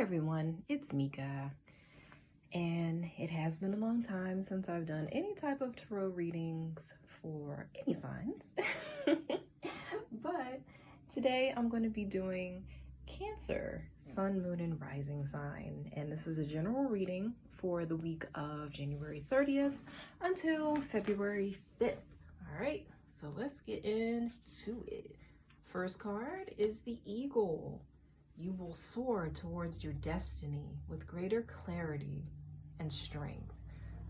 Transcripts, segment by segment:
everyone, it's Mika, and it has been a long time since I've done any type of tarot readings for any signs. But today I'm going to be doing Cancer, Sun, Moon, and Rising sign, and this is a general reading for the week of January 30th until February 5th. All right, so let's get into it. First card is the Eagle. You will soar towards your destiny with greater clarity and strength.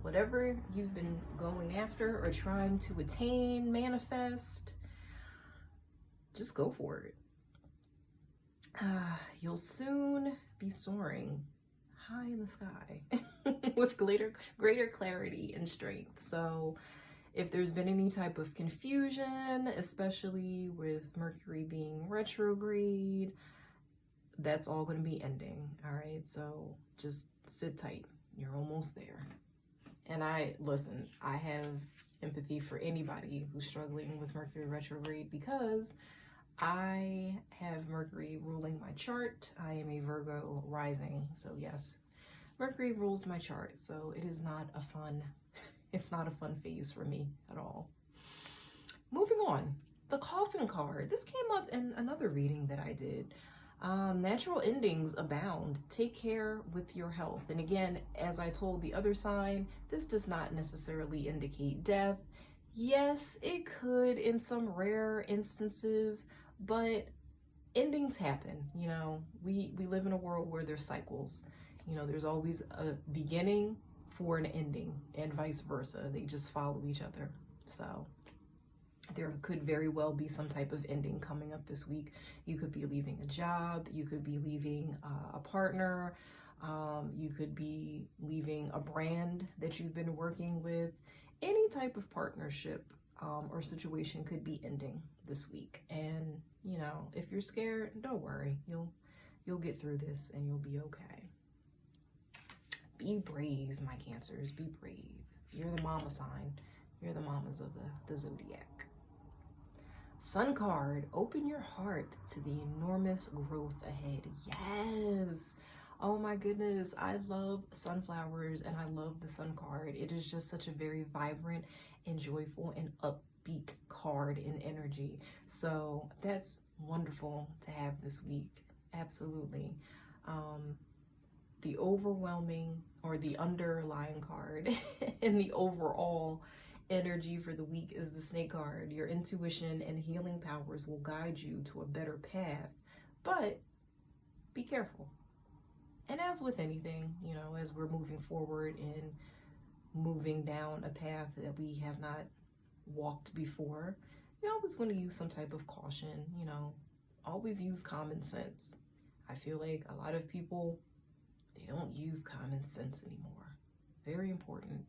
Whatever you've been going after or trying to attain, manifest, just go for it. You'll soon be soaring high in the sky with greater clarity and strength. So if there's been any type of confusion, especially with Mercury being retrograde, that's all going to be ending. All right, so just sit tight. You're almost there. And I have empathy for anybody who's struggling with Mercury retrograde because I have Mercury ruling my chart. I am a Virgo rising, so yes, Mercury rules my chart. So it is not a fun, it's not a fun phase for me at all. Moving on, the Coffin card. This came up in another reading that I did. Natural endings abound. Take care with your health. And again, as I told the other sign, this does not necessarily indicate death. Yes, it could in some rare instances, but endings happen. You know, we live in a world where there's cycles. You know, there's always a beginning for an ending and vice versa. They just follow each other. So there could very well be some type of ending coming up this week. You could be leaving a job, you could be leaving a partner, you could be leaving a brand that you've been working with. Any type of partnership or situation could be ending this week. And you know, if you're scared, don't worry. You'll get through this and you'll be okay. Be brave, my Cancers, be brave. You're the mama sign. You're the mamas of the zodiac. Sun card, open your heart to the enormous growth ahead. Yes. Oh my goodness. I love sunflowers and I love the sun card. It is just such a very vibrant and joyful and upbeat card in energy. So that's wonderful to have this week. Absolutely. The overwhelming or the underlying card in the overall energy for the week is the Snake card. Your intuition and healing powers will guide you to a better path, but be careful. And as with anything, you know, as we're moving forward and moving down a path that we have not walked before, you always want to use some type of caution. You know, always use common sense. I feel like a lot of people, they don't use common sense anymore. Very important.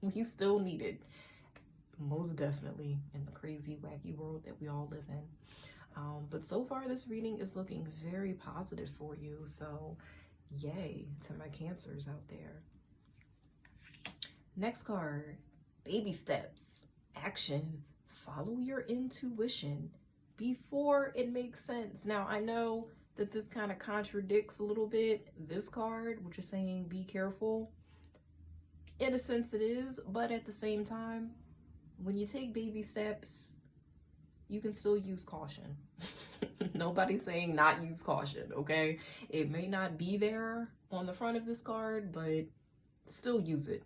We still need it. Most definitely in the crazy, wacky world that we all live in. But so far, this reading is looking very positive for you. So yay to my Cancers out there. Next card, baby steps, action, follow your intuition before it makes sense. Now, I know that this kind of contradicts a little bit this card, which is saying be careful. In a sense it is, but at the same time, when you take baby steps, you can still use caution. Nobody's saying not use caution, okay? It may not be there on the front of this card, but still use it,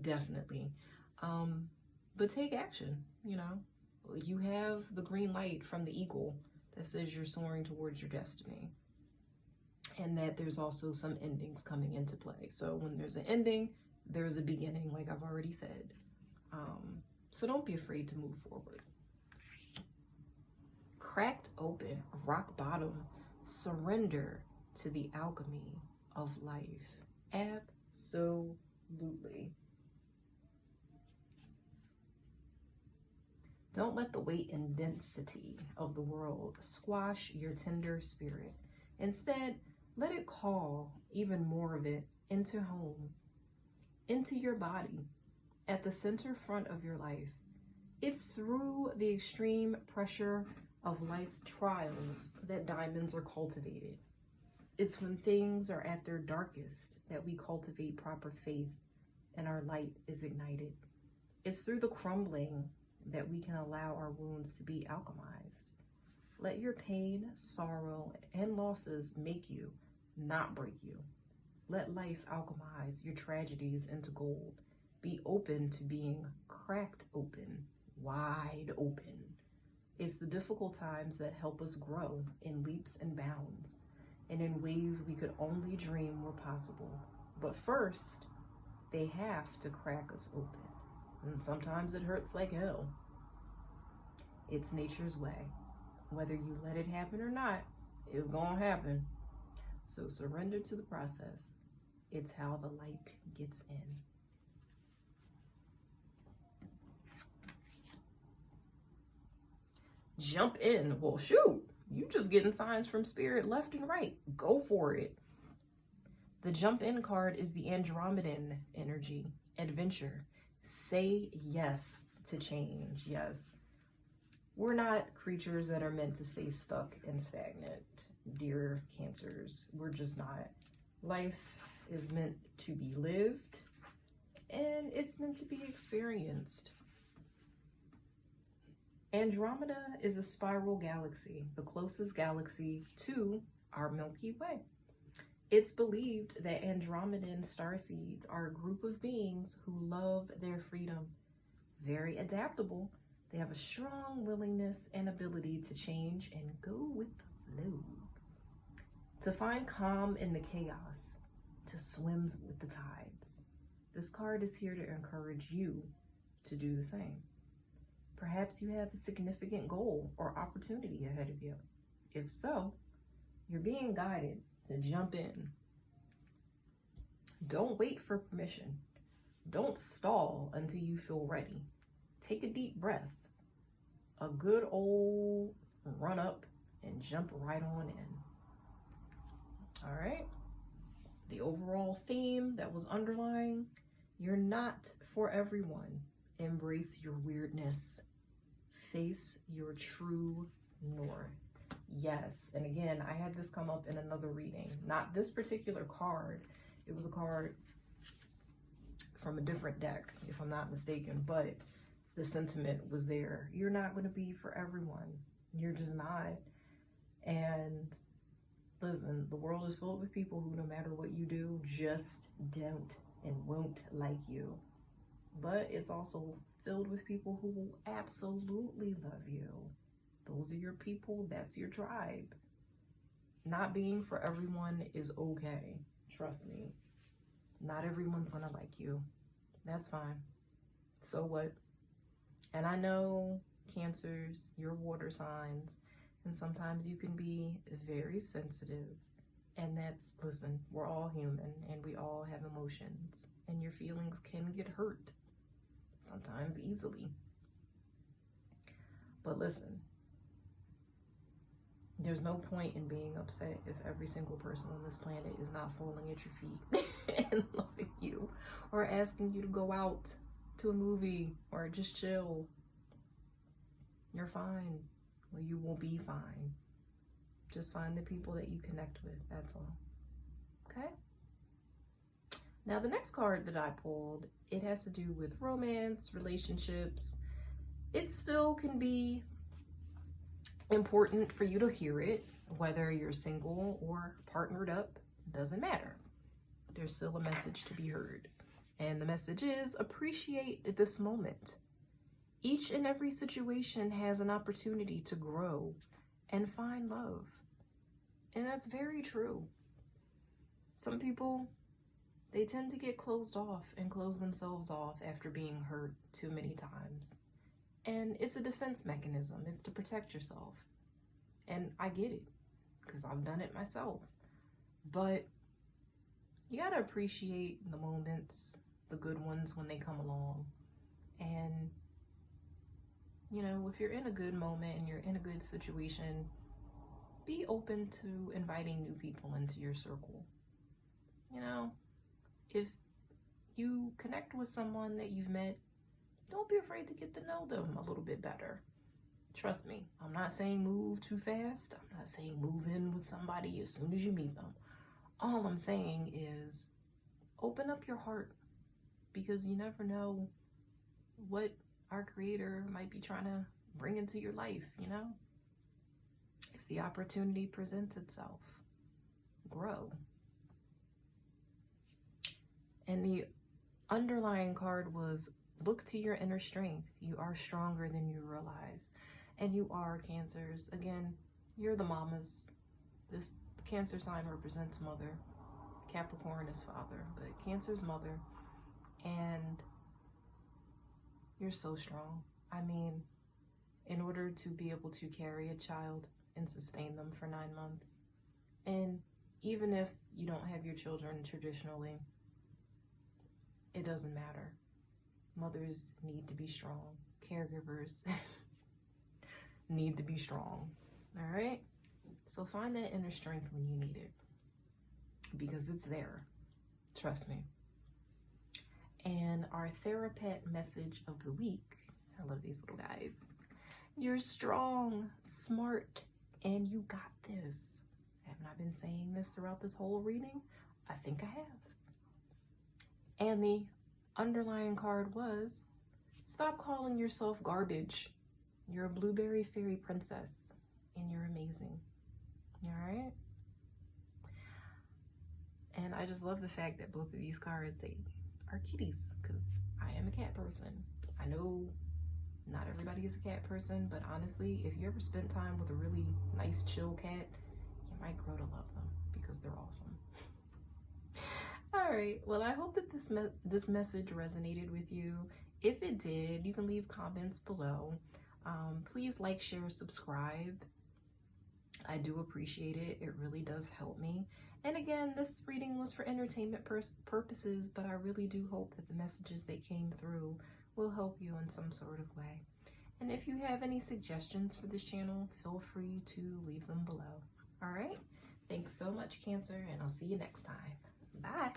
definitely. But take action, you know? You have the green light from the Eagle that says you're soaring towards your destiny. And that there's also some endings coming into play. So when there's an ending, there's a beginning, like I've already said. So don't be afraid to move forward. Cracked open, rock bottom, surrender to the alchemy of life. Absolutely. Don't let the weight and density of the world squash your tender spirit. Instead, let it call even more of it into home, into your body, at the center front of your life. It's through the extreme pressure of life's trials that diamonds are cultivated. It's when things are at their darkest that we cultivate proper faith and our light is ignited. It's through the crumbling that we can allow our wounds to be alchemized. Let your pain, sorrow, and losses make you, not break you. Let life alchemize your tragedies into gold. Be open to being cracked open, wide open. It's the difficult times that help us grow in leaps and bounds and in ways we could only dream were possible. But first, they have to crack us open. And sometimes it hurts like hell. It's nature's way. Whether you let it happen or not, it's gonna happen. So surrender to the process. It's how the light gets in. Jump in. Well, shoot, you just getting signs from spirit left and right. Go for it. The jump in card is the Andromedan energy, adventure. Say yes to change. Yes. We're not creatures that are meant to stay stuck and stagnant, dear Cancers. We're just not. Life is meant to be lived, and it's meant to be experienced. Andromeda is a spiral galaxy, the closest galaxy to our Milky Way. It's believed that Andromedan starseeds are a group of beings who love their freedom. Very adaptable. They have a strong willingness and ability to change and go with the flow. To find calm in the chaos, to swim with the tides. This card is here to encourage you to do the same. Perhaps you have a significant goal or opportunity ahead of you. If so, you're being guided to jump in. Don't wait for permission. Don't stall until you feel ready. Take a deep breath. A good old run up and jump right on in. All right. The overall theme that was underlying, you're not for everyone. Embrace your weirdness. Face your true north. Yes. And again, I had this come up in another reading. Not this particular card. It was a card from a different deck, if I'm not mistaken, but the sentiment was there. You're not going to be for everyone. You're just not. And listen, the world is filled with people who, no matter what you do, just don't and won't like you. But it's also filled with people who will absolutely love you. Those are your people. That's your tribe. Not being for everyone is okay. Trust me. Not everyone's gonna like you. That's fine. So what? And I know Cancers, you're water signs, and sometimes you can be very sensitive. And that's, listen, we're all human and we all have emotions, and your feelings can get hurt, sometimes easily. But listen, there's no point in being upset if every single person on this planet is not falling at your feet and loving you, or asking you to go out to a movie or just chill. You're fine. Well, you will be fine. Just find the people that you connect with. That's all. Okay? Now, the next card that I pulled, it has to do with romance, relationships. It still can be important for you to hear it, whether you're single or partnered up, doesn't matter. There's still a message to be heard. And the message is, appreciate this moment. Each and every situation has an opportunity to grow and find love. And that's very true. Some people, they tend to get closed off and close themselves off after being hurt too many times. And it's a defense mechanism. It's to protect yourself. And I get it, because I've done it myself. But you gotta appreciate the moments, the good ones when they come along. And, you know, if you're in a good moment and you're in a good situation, be open to inviting new people into your circle. You know, if you connect with someone that you've met, don't be afraid to get to know them a little bit better. Trust me, I'm not saying move too fast. I'm not saying move in with somebody as soon as you meet them. all I'm saying is open up your heart, because you never know what our Creator might be trying to bring into your life, you know? If the opportunity presents itself, grow. And the underlying card was, look to your inner strength. You are stronger than you realize. And you are, Cancers. Again, you're the mamas. This Cancer sign represents mother. Capricorn is father, but Cancer's mother. And you're so strong. I mean, in order to be able to carry a child and sustain them for 9 months, and even if you don't have your children traditionally, it doesn't matter. Mothers need to be strong. Caregivers need to be strong. All right? So find that inner strength when you need it, because it's there. Trust me. And our therapet message of the week, I love these little guys. You're strong, smart, and you got this. Haven't I been saying this throughout this whole reading? I think I have. And the underlying card was, stop calling yourself garbage. You're a blueberry fairy princess, and you're amazing. All right? And I just love the fact that both of these cards, they are kitties, because I am a cat person. I know not everybody is a cat person, but honestly, if you ever spent time with a really nice, chill cat, you might grow to love them, because they're awesome. All right, well, I hope that this message resonated with you. If it did, you can leave comments below. Please like, share, subscribe. I do appreciate it. It really does help me. And again, this reading was for entertainment purposes, but I really do hope that the messages that came through will help you in some sort of way. And if you have any suggestions for this channel, feel free to leave them below. All right? Thanks so much, Cancer, and I'll see you next time. Bye.